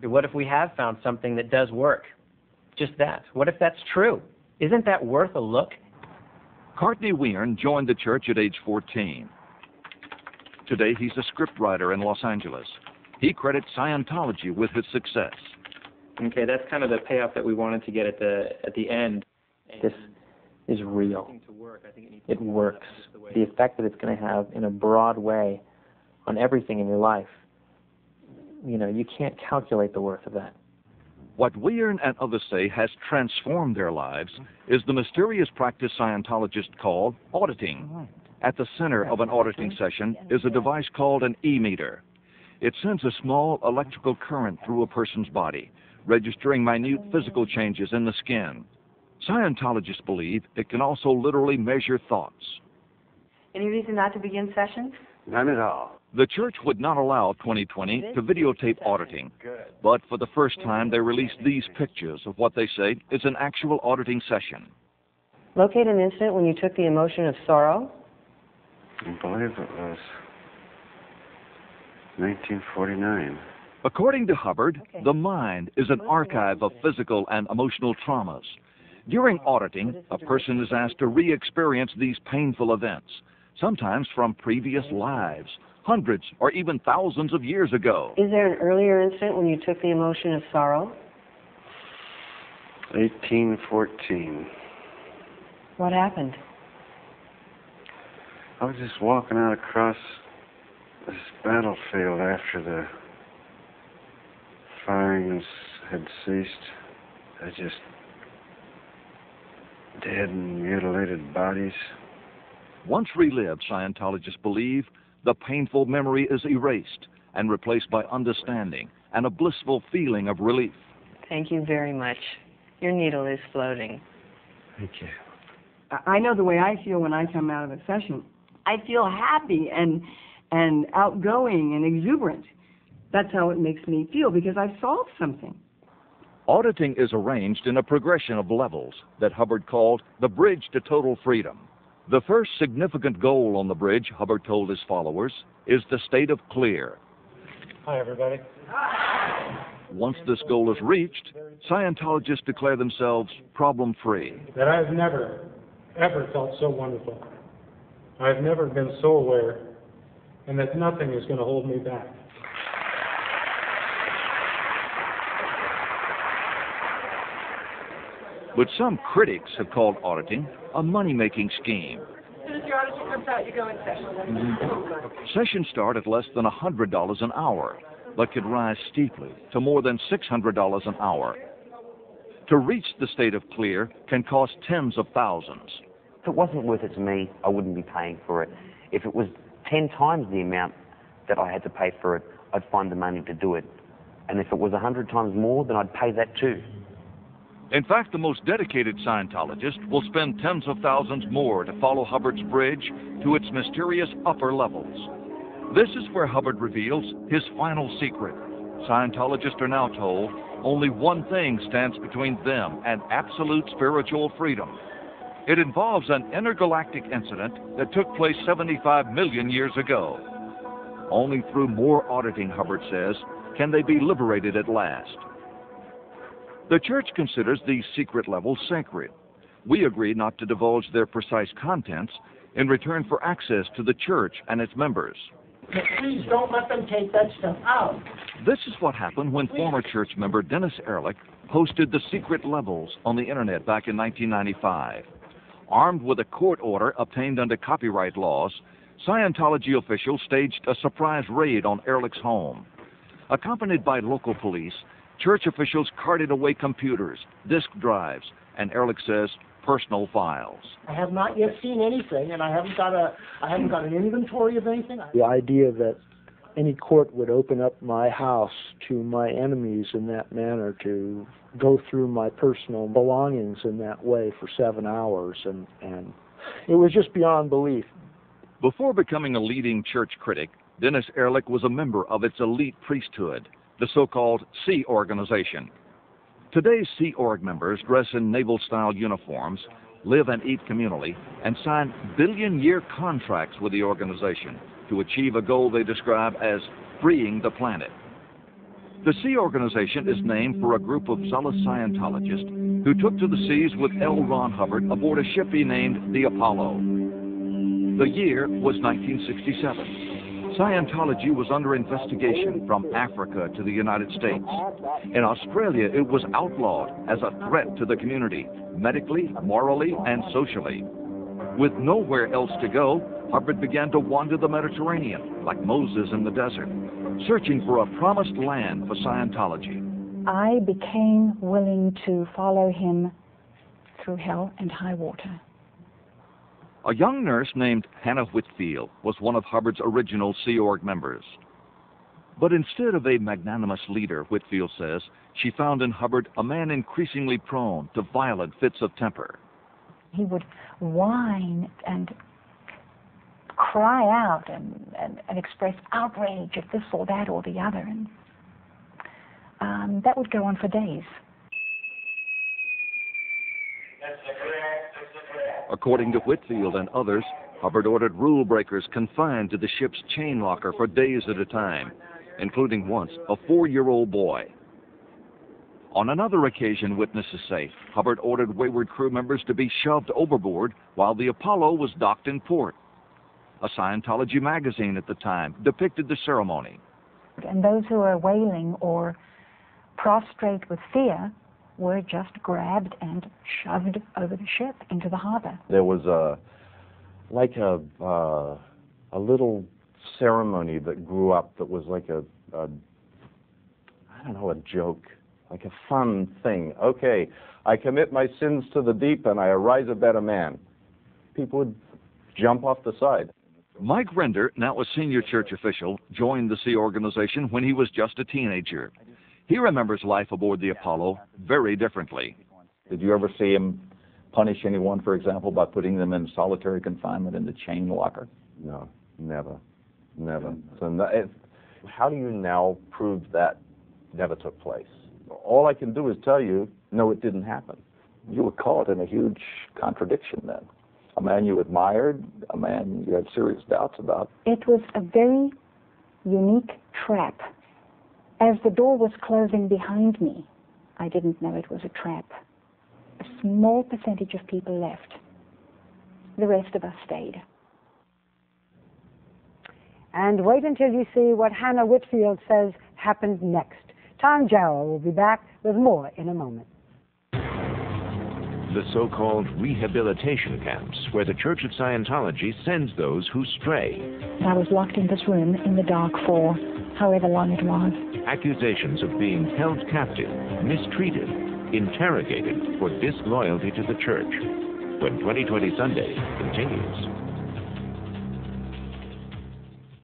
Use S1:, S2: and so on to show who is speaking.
S1: What if we have found something that does work? Just that. What if that's true? Isn't that worth a look?
S2: Courtney Weirn joined the church at age 14. Today, he's a scriptwriter in Los Angeles. He credits Scientology with his success.
S1: Okay, that's kind of the payoff that we wanted to get at the end. This is real. It works. The effect that it's going to have in a broad way on everything in your life, you can't calculate the worth of that.
S2: What Weirn and others say has transformed their lives is the mysterious practice Scientologists call auditing. At the center of an auditing session is a device called an e-meter. It sends a small electrical current through a person's body, registering minute physical changes in the skin. Scientologists believe it can also literally measure thoughts.
S3: Any reason not to begin sessions?
S4: None at all.
S2: The church would not allow 2020 to videotape auditing, but for the first time they released these pictures of what they say is an actual auditing session.
S3: Locate an incident when you took the emotion of sorrow.
S4: I believe it was 1949.
S2: According to Hubbard, the mind is an archive of physical and emotional traumas. During auditing, a person is asked to re-experience these painful events, sometimes from previous lives, hundreds or even thousands of years ago.
S3: Is there an earlier incident when you took the emotion of sorrow?
S4: 1814.
S3: What happened?
S4: I was just walking out across this battlefield after the firing had ceased. Just dead and mutilated bodies.
S2: Once relived, Scientologists believe the painful memory is erased and replaced by understanding and a blissful feeling of relief.
S3: Thank you very much. Your needle is floating.
S4: Thank you.
S5: I know the way I feel when I come out of a session. I feel happy and outgoing and exuberant. That's how it makes me feel, because I've solved something.
S2: Auditing is arranged in a progression of levels that Hubbard called the bridge to total freedom. The first significant goal on the bridge, Hubbard told his followers, is the state of clear.
S6: Hi, everybody.
S2: Once this goal is reached, Scientologists declare themselves problem-free.
S6: That I've never, ever felt so wonderful. I've never been so aware, and that nothing is going to hold me back.
S2: But some critics have called auditing a money-making scheme.
S3: As soon as your auditor comes out, you go in session.
S2: Sessions start at less than $100 an hour, but could rise steeply to more than $600 an hour. To reach the state of clear can cost tens of thousands.
S7: If it wasn't worth it to me, I wouldn't be paying for it. If it was 10 times the amount that I had to pay for it, I'd find the money to do it. And if it was 100 times more, then I'd pay that too.
S2: In fact, the most dedicated Scientologist will spend tens of thousands more to follow Hubbard's bridge to its mysterious upper levels. This is where Hubbard reveals his final secret. Scientologists are now told only one thing stands between them and absolute spiritual freedom. It involves an intergalactic incident that took place 75 million years ago. Only through more auditing, Hubbard says, can they be liberated at last. The church considers these secret levels sacred. We agree not to divulge their precise contents in return for access to the church and its members.
S8: But please don't let them take that stuff out.
S2: This is what happened when former church member Dennis Ehrlich posted the secret levels on the internet back in 1995. Armed with a court order obtained under copyright laws, Scientology officials staged a surprise raid on Ehrlich's home. Accompanied by local police, church officials carted away computers, disk drives, and Ehrlich says personal files.
S8: I have not yet seen anything, and I haven't got an inventory of anything.
S9: The idea that any court would open up my house to my enemies in that manner, to go through my personal belongings in that way for 7 hours, and it was just beyond belief.
S2: Before becoming a leading church critic, Dennis Ehrlich was a member of its elite priesthood, the so-called Sea Organization. Today's Sea Org members dress in naval-style uniforms, live and eat communally, and sign billion-year contracts with the organization to achieve a goal they describe as freeing the planet. The Sea Organization is named for a group of zealous Scientologists who took to the seas with L. Ron Hubbard aboard a ship he named the Apollo. The year was 1967. Scientology was under investigation from Africa to the United States. In Australia, it was outlawed as a threat to the community, medically, morally, and socially. With nowhere else to go, Hubbard began to wander the Mediterranean, like Moses in the desert, searching for a promised land for Scientology.
S10: I became willing to follow him through hell and high water.
S2: A young nurse named Hannah Whitfield was one of Hubbard's original Sea Org members. But instead of a magnanimous leader, Whitfield says, she found in Hubbard a man increasingly prone to violent fits of temper.
S10: He would whine and cry out and express outrage at this or that or the other. And that would go on for days.
S2: According to Whitfield and others, Hubbard ordered rule breakers confined to the ship's chain locker for days at a time, including once a 4-year-old boy. On another occasion, witnesses say, Hubbard ordered wayward crew members to be shoved overboard while the Apollo was docked in port. A Scientology magazine at the time depicted the ceremony.
S10: And those who were wailing or prostrate with fear were just grabbed and shoved over the ship into the harbor.
S11: There was a little ceremony that grew up that was like a joke, like a fun thing. Okay, I commit my sins to the deep and I arise a better man. People would jump off the side.
S2: Mike Render, now a senior church official, joined the Sea Organization when he was just a teenager. He remembers life aboard the Apollo very differently.
S12: Did you ever see him punish anyone, for example, by putting them in solitary confinement in the chain locker?
S11: No, never. So how do you now prove that never took place? All I can do is tell you, no, it didn't happen.
S12: You were caught in a huge contradiction then. A man you admired, a man you had serious doubts about.
S10: It was a very unique trap. As the door was closing behind me, I didn't know it was a trap. A small percentage of people left. The rest of us stayed.
S13: And wait until you see what Hannah Whitfield says happened next. Tom Jarrell will be back with more in a moment.
S14: The so-called rehabilitation camps, where the Church of Scientology sends those who stray.
S10: I was locked in this room in the dark for however long it was.
S14: Accusations of being held captive, mistreated, interrogated for disloyalty to the Church. When 2020 Sunday continues.